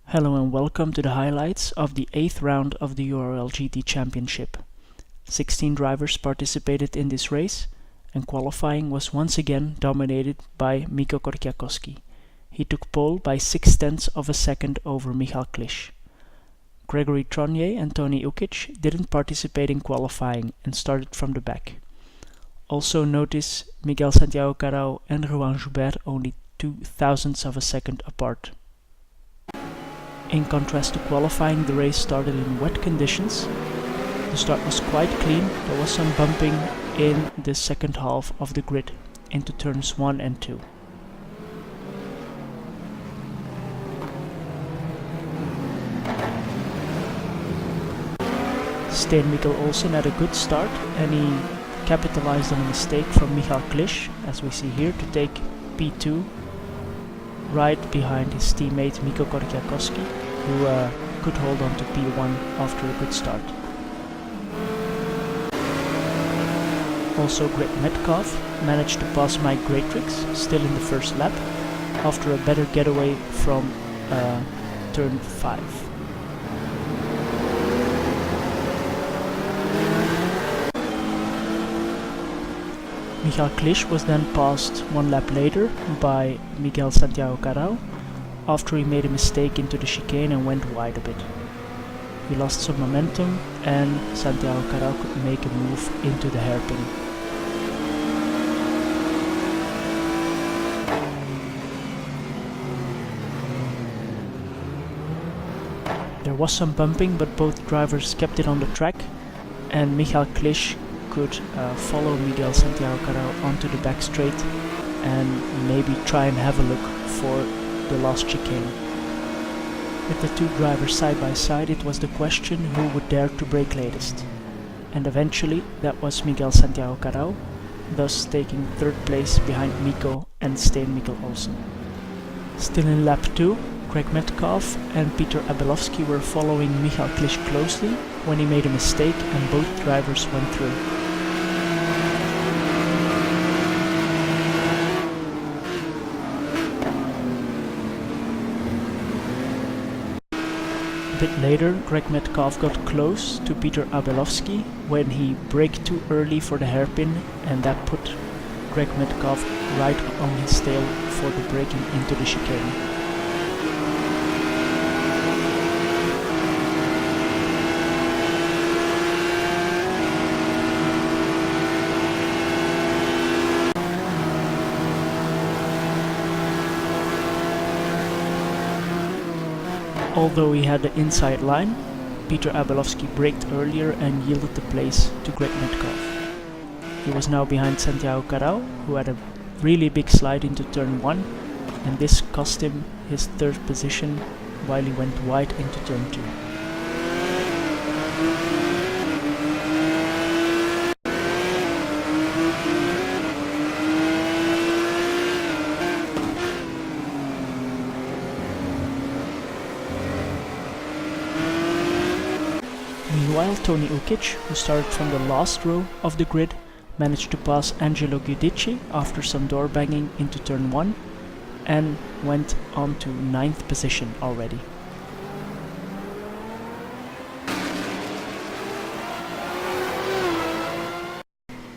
Hello and welcome to the highlights of the 8th round of the URL GT Championship. 16 drivers participated in this race, and qualifying was once again dominated by Mikko Korkiakoski. He took pole by 0.6 of a second over Michal Klisch. Gregory Tronje and Tony Ukic didn't participate in qualifying and started from the back. Also notice Miguel Santiago Carao and Juan Joubert only 0.02 of a second apart. In contrast to qualifying, the race started in wet conditions. The start was quite clean. There was some bumping in the second half of the grid into turns 1 and 2. Steen Mikkel Olsen had a good start and he capitalized on a mistake from Michal Klisch, as we see here, to take P2 right behind his teammate Mikko Korkiakoski, who could hold on to P1 after a good start. Also Greg Metcalf managed to pass Mike Greatrix, still in the first lap, after a better getaway from turn 5. Michal Klisch was then passed one lap later by Miguel Santiago Carao after he made a mistake into the chicane and went wide a bit. He lost some momentum and Santiago Carao could make a move into the hairpin. There was some bumping, but both drivers kept it on the track, and Michal Klisch could follow Miguel Santiago Carao onto the back straight and maybe try and have a look for the last chicane. With the two drivers side by side, it was the question who would dare to brake latest, and eventually that was Miguel Santiago Carao, thus taking third place behind Mikko and Steen Mikkel Olsen. Still in lap 2, Greg Metcalf and Peter Abelovsky were following Michal Klisch closely when he made a mistake and both drivers went through. A bit later, Greg Metcalf got close to Peter Abelovsky when he braked too early for the hairpin, and that put Greg Metcalf right on his tail for the braking into the chicane. Although he had the inside line, Peter Abelovsky braked earlier and yielded the place to Greg Metcalf. He was now behind Santiago Carao, who had a really big slide into turn 1, and this cost him his third position while he went wide into turn 2. Meanwhile, Tony Ukic, who started from the last row of the grid, managed to pass Angelo Giudici after some door banging into turn 1 and went on to 9th position already.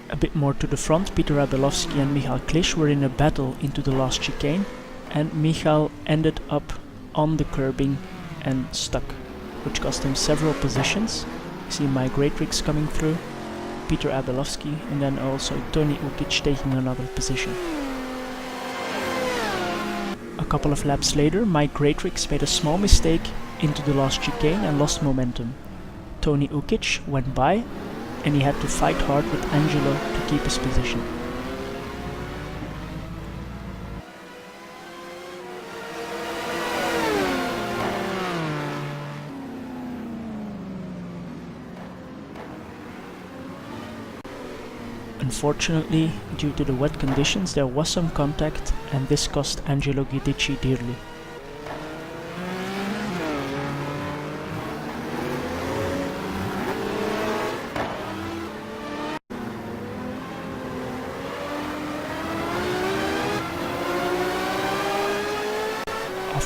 A bit more to the front, Peter Abelovsky and Michal Klisch were in a battle into the last chicane, and Michal ended up on the curbing and stuck, which cost him several positions. You see Mike Greatrix coming through, Peter Abelovsky, and then also Tony Ukic taking another position. A couple of laps later, Mike Greatrix made a small mistake into the last chicane and lost momentum. Tony Ukic went by, and he had to fight hard with Angelo to keep his position. Unfortunately, due to the wet conditions, there was some contact, and this cost Angelo Giudici dearly.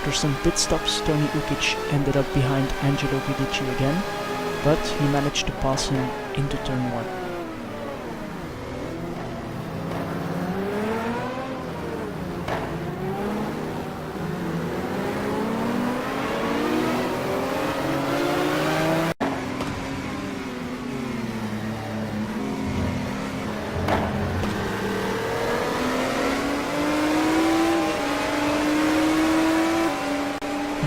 After some pit stops, Tony Ukic ended up behind Angelo Guidici again, but he managed to pass him into turn 1.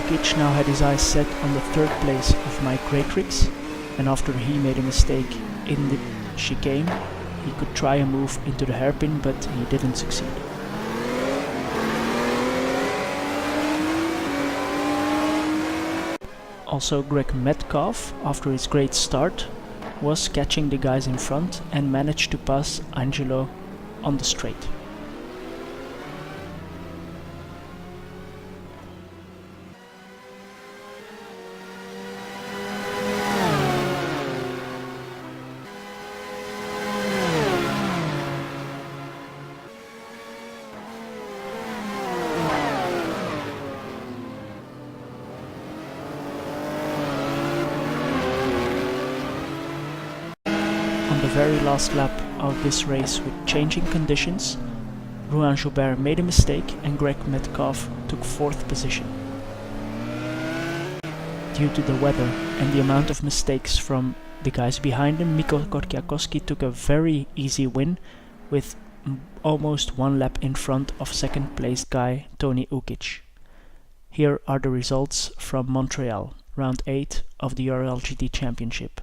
Ukic now had his eyes set on the 3rd place of Mike Greatrix, and after he made a mistake in the chicane, he could try a move into the hairpin, but he didn't succeed. Also, Greg Metcalf, after his great start, was catching the guys in front and managed to pass Angelo on the straight. On the very last lap of this race with changing conditions, Rouen Joubert made a mistake and Greg Metcalf took 4th position. Due to the weather and the amount of mistakes from the guys behind him, Mikko Korkiakowski took a very easy win with almost 1 lap in front of 2nd placed guy Tony Ukic. Here are the results from Montreal, round 8 of the URL GT Championship.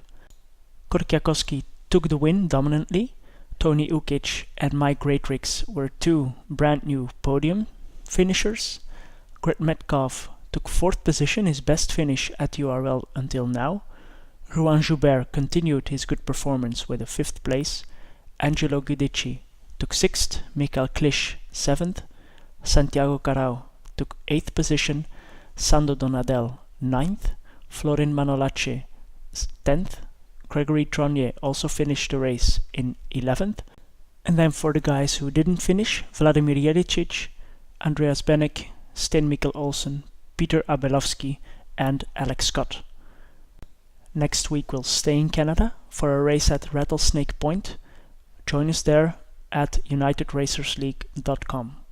Korkiakowski took the win dominantly. Tony Ukic and Mike Greatrix were 2 brand new podium finishers. Greg Metcalf took 4th position, his best finish at URL until now. Rouen Joubert continued his good performance with a 5th place. Angelo Guidici took 6th, Michael Klisch 7th, Santiago Carao took 8th position, Sando Donadel 9th, Florin Manolace 10th, Gregory Tronier also finished the race in 11th. And then for the guys who didn't finish, Vladimir Jedicic, Andreas Benek, Sten Mikkel Olsen, Peter Abelovsky and Alex Scott. Next week we'll stay in Canada for a race at Rattlesnake Point. Join us there at unitedracersleague.com.